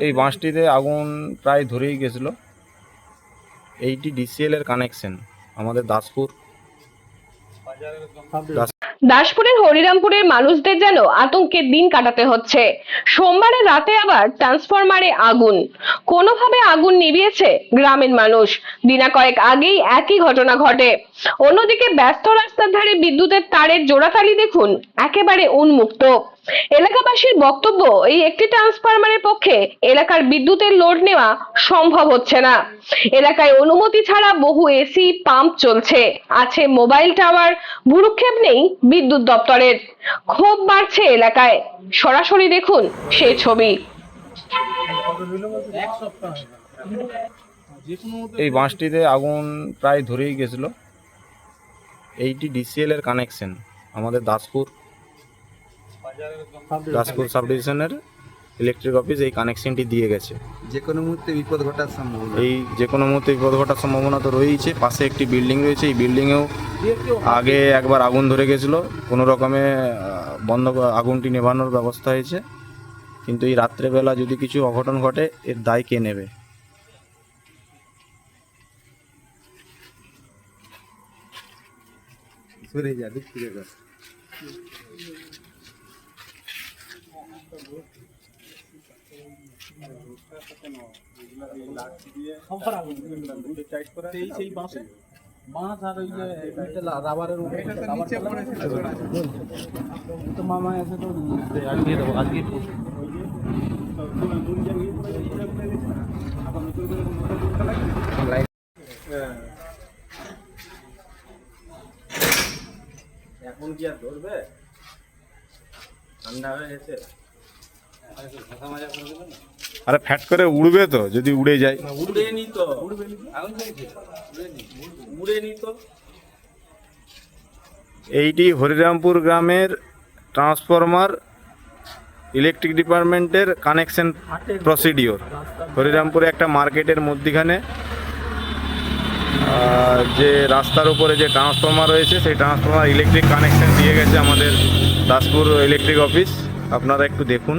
এই বাঁশটিতে আগুন প্রায় ধরেই গেছিল। এইটি ডিসিএল এর কানেকশন আমাদের দাসপুরের হরিরামপুরের মানুষদের যেন আতঙ্কের দিন কাটাতে হচ্ছে। সোমবারের রাতে আবার ট্রান্সফরমারে আগুন, কোনোভাবে আগুন নিভিয়েছে গ্রামের মানুষ। দিনা কয়েক আগেই একই ঘটনা ঘটে। অন্যদিকে ব্যস্ত রাস্তার ধারে বিদ্যুতের তারের জোড়াতালি দেখুন একেবারে উন্মুক্ত। এলাকাবাসীর বক্তব্য, এই একটি ট্রান্সফরমারের পক্ষে এলাকার বিদ্যুতের লোড নেওয়া সম্ভব হচ্ছে না। এলাকায় অনুমতি ছাড়া বহু এসি পাম্প চলছে, আছে মোবাইল টাওয়ার, ভূরুক্ষেপ নেই বিদ্যুৎ দপ্তরের। ক্ষোভ বাড়ছে এলাকায়, সরাসরি দেখুন সেই ছবি। এই বাঁশটিতে আগুন প্রায় ধরেই গেছিল। এইটি ডিসিএল এর কানেকশন আমাদের দাসপুর সাব ডিভিশনের ইলেকট্রিক অফিস এই কানেকশনটি দিয়ে গেছে। যে কোনো মুহূর্তে বিপদ ঘটার সম্ভাবনা, যে কোনো মুহূর্তে বিপদ ঘটার সম্ভাবনা তো রয়েছে। পাশে একটি বিল্ডিং রয়েছে, এই বিল্ডিংয়েও আগে একবার আগুন ধরে গেছিলো, কোনো রকমে আগুনটি নেভানোর ব্যবস্থা হয়েছে। কিন্তু এই রাত্রেবেলা যদি কিছু অঘটন ঘটে, এর দায় কে নেবে? মাছ আর ওই যে রাবারের তো মামা এসে তো আজকে দেবো, আজকে এখন কি আর ধরবে? ঠান্ডা হয়ে গেছে। আরে ফ্যাট করে উড়বে তো, যদি উড়ে যায়। উড়েনি তো, উড়েনি তো। এইটি হরিরামপুর গ্রামের ট্রান্সফরমার ইলেকট্রিক ডিপার্টমেন্টের কানেকশন প্রসিডিওর। হরিরামপুরে একটা মার্কেটের মধ্যিখানে যে রাস্তার উপরে যে ট্রান্সফরমার রয়েছে, সেই ট্রান্সফরমার ইলেকট্রিক কানেকশন দিয়ে গেছে আমাদের দাসপুর ইলেকট্রিক অফিস। আপনারা একটু দেখুন,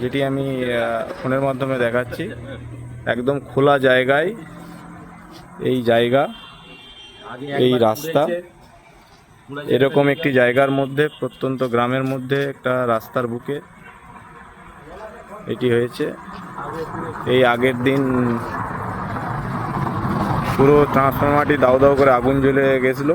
যেটি আমি ফোনের মাধ্যমে দেখাচ্ছি। একদম খোলা জায়গায় এই জায়গা, এই রাস্তা, এরকম একটি জায়গার মধ্যে, প্রত্যন্ত গ্রামের মধ্যে একটা রাস্তার বুকে এটি হয়েছে। এই আগের দিন পুরো ট্রান্সফরমারটি দাউ দাউ করে আগুন জ্বলে গেছিল।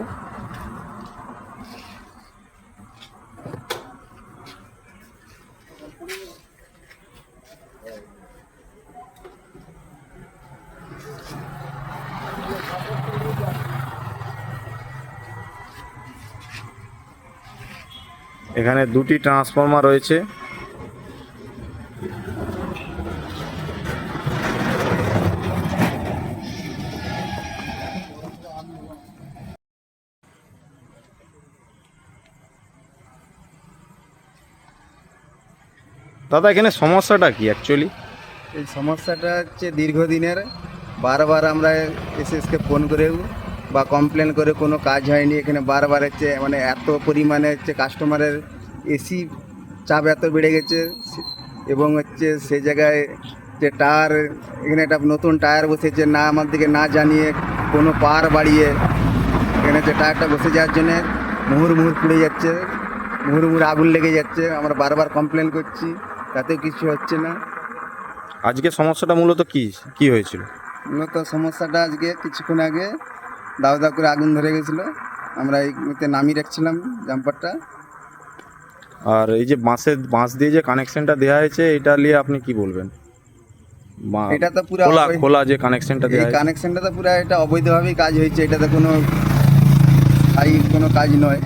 এখানে দুটি ট্রান্সফরমার রয়েছে। দাদা, এখানে সমস্যাটা কি অ্যাকচুয়ালি? এই সমস্যাটা হচ্ছে দীর্ঘদিনের। বারবার আমরা এসএসকে ফোন করেও বা কমপ্লেন করে কোনো কাজ হয়নি। এখানে বারবার হচ্ছে মানে এত পরিমাণে হচ্ছে কাস্টমারের এসি চাপ এত বেড়ে গেছে, এবং হচ্ছে সে জায়গায় যে টায়ার, এখানে একটা নতুন টায়ার বসেছে না, আমাদেরকে না জানিয়ে কোনো পার বাড়িয়ে এখানে যে টায়ারটা বসে যাওয়ার জন্যে মুহুর্মুহুর পুড়ে যাচ্ছে, মুহুর্মুহুর আগুন লেগে যাচ্ছে। আমরা বারবার কমপ্লেন করছি, তাতেও কিছু হচ্ছে না। আজকে সমস্যাটা মূলত কি হয়েছিল? মূলত সমস্যাটা আজকে কিছুক্ষণ আগে দাউ দাউ করে আগুন ধরে গেছিলো, আমরা এই মুহূর্তে নামিয়ে রাখছিলাম জাম্পারটা। আর এই যে বাঁশ দিয়ে যে কানেকশনটা দেওয়া হয়েছে, এটা নিয়ে আপনি কি বলবেন? এটা তো পুরো খোলা যে কানেকশনটা দেওয়া হয়েছে, কানেকশনটা তো পুরো এটা অবৈধভাবেই কাজ হয়েছে। এটাতে কোনো কাজ নয়।